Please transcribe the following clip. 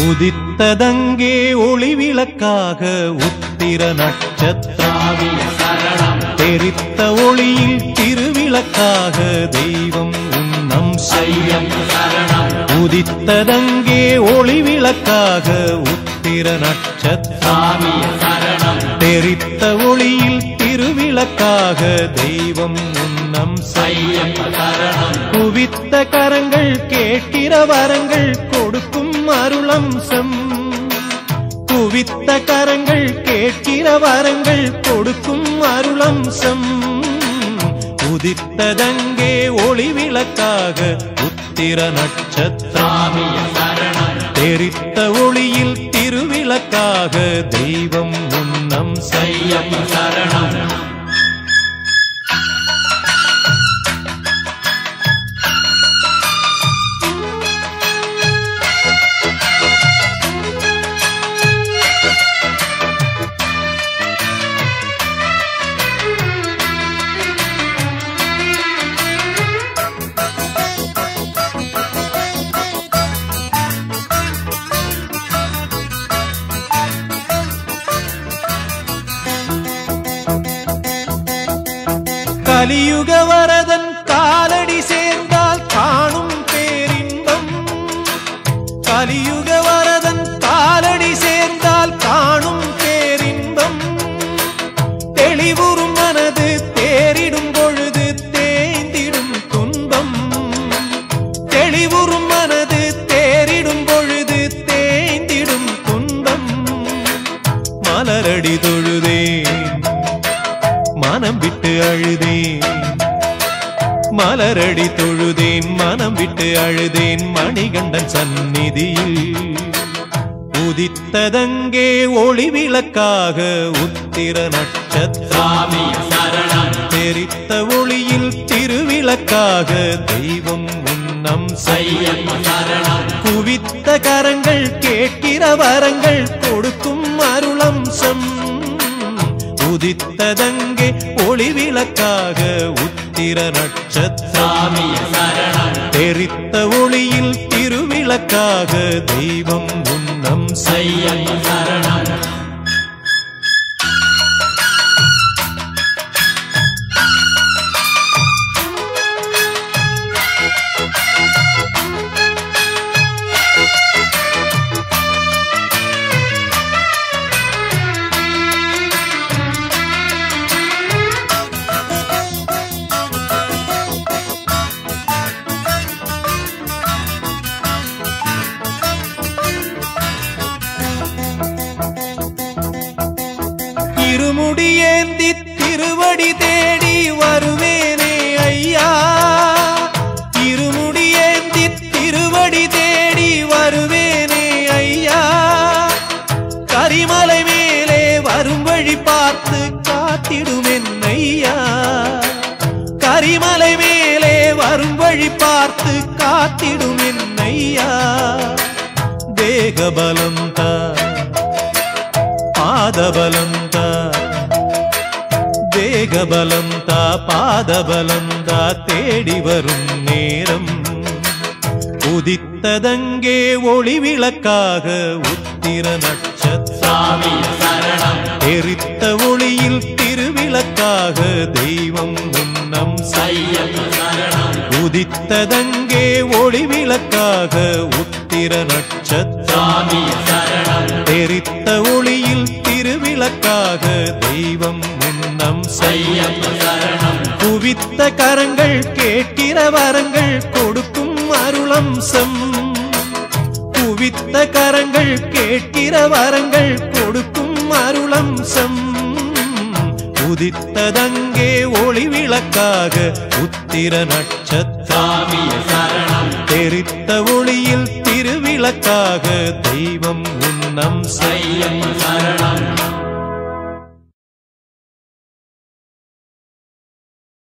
உதித்ததங்கே ஒளிவிளக்காக உத்திர நட்சத்திரம் தெரித்த ஒளியில் திருவிளக்காக தெய்வம் உன்னம் செய்யம். உதித்ததங்கே ஒளிவிளக்காக உத்திர நட்சத்திரம் தெரித்த ஒளியில் திருவிளக்காக தெய்வம் உன்னம் செய்யம். குவித்த கரங்கள் கேட்கிற வரங்கள் கொடுக்கும் அருளம்சம். குவித்த கரங்கள் கேட்கிற வரங்கள் கொடுக்கும் அருளம்சம். உதித்ததங்கே ஒளிவிளக்காக உத்திர நட்சத்திரம் தெரித்த ஒளியில் திருவிளக்காக தெய்வம் உன்னம் செய்யம். சரணம் கலியுக வரதன் காலடி சேர்ந்தால் காணும் பேரின்பம். கலியுக வரதன் காலடி சேர்ந்தால் காணும் பேரின்பம். தெளிவுறும் மனது தேறிடும் பொழுது தேய்ந்திடும் துன்பம். தெளிவுறும் மனது தேறிடும் பொழுது தேய்ந்திடும் துன்பம். மலரடி தொழுதேன் மனம் விட்டு அழுதேன். மலரடி தொழுதேன் மனம் விட்டு அழுதேன் மணிகண்டன் சந்நிதியில். உதித்ததங்கே ஒளிவிளக்காக உத்திர நட்சத்திரம் தெரித்த ஒளியில் திருவிளக்காக தெய்வம் உன்னம் செய்யம். குவித்த கரங்கள் கேட்கிற வரங்கள் கொடுக்கும் அருளம்சம். உதித்ததங்கே ஒளிவிளக்காக உத்திர நட்சத்திரம் தெரித்த ஒளியில் திருவிளக்காக தெய்வம் உன்னம் செய்யம். இருமுடியேந்தி திருவடி தேடி வருவேனே ஐயா. இருமுடியேந்தி திருவடி தேடி வருவேனே ஐயா. கரிமலை மேலே வரும் வழி பார்த்து காத்திடுமென் ஐயா. கரிமலை மேலே வரும் வழி பார்த்து காத்திடுமென் ஐயா. தேகபலம் தா பாதபலம் தா. தேகபலம் தா பாதபலம் தா தேடி வரும் நேரம். உதித்ததங்கே ஒளிவிளக்காக உத்திர நட்சத்திரம் தெரித்த ஒளியில் திருவிளக்காக தெய்வம் உன்னம் செய்யம். உதித்ததங்கே ஒளிவிளக்காக உத்திர நட்சத்திரம் தெரித்த ஒளியில் திருவிளக்காக தெய்வம் உன்னம் செய்யம். குவித்த கரங்கள் கேட்கிற வரங்கள் கொடுக்கும் அருளம்சம். குவித்த கரங்கள் கேட்கிற வரங்கள் கொடுக்கும் அருளம்சம். உதித்ததங்கே ஒளிவிளக்காக உத்திர நட்சத்திரம் தெரித்த ஒளியில் திருவிளக்காக தெய்வம் உன்னம் செய்யம்.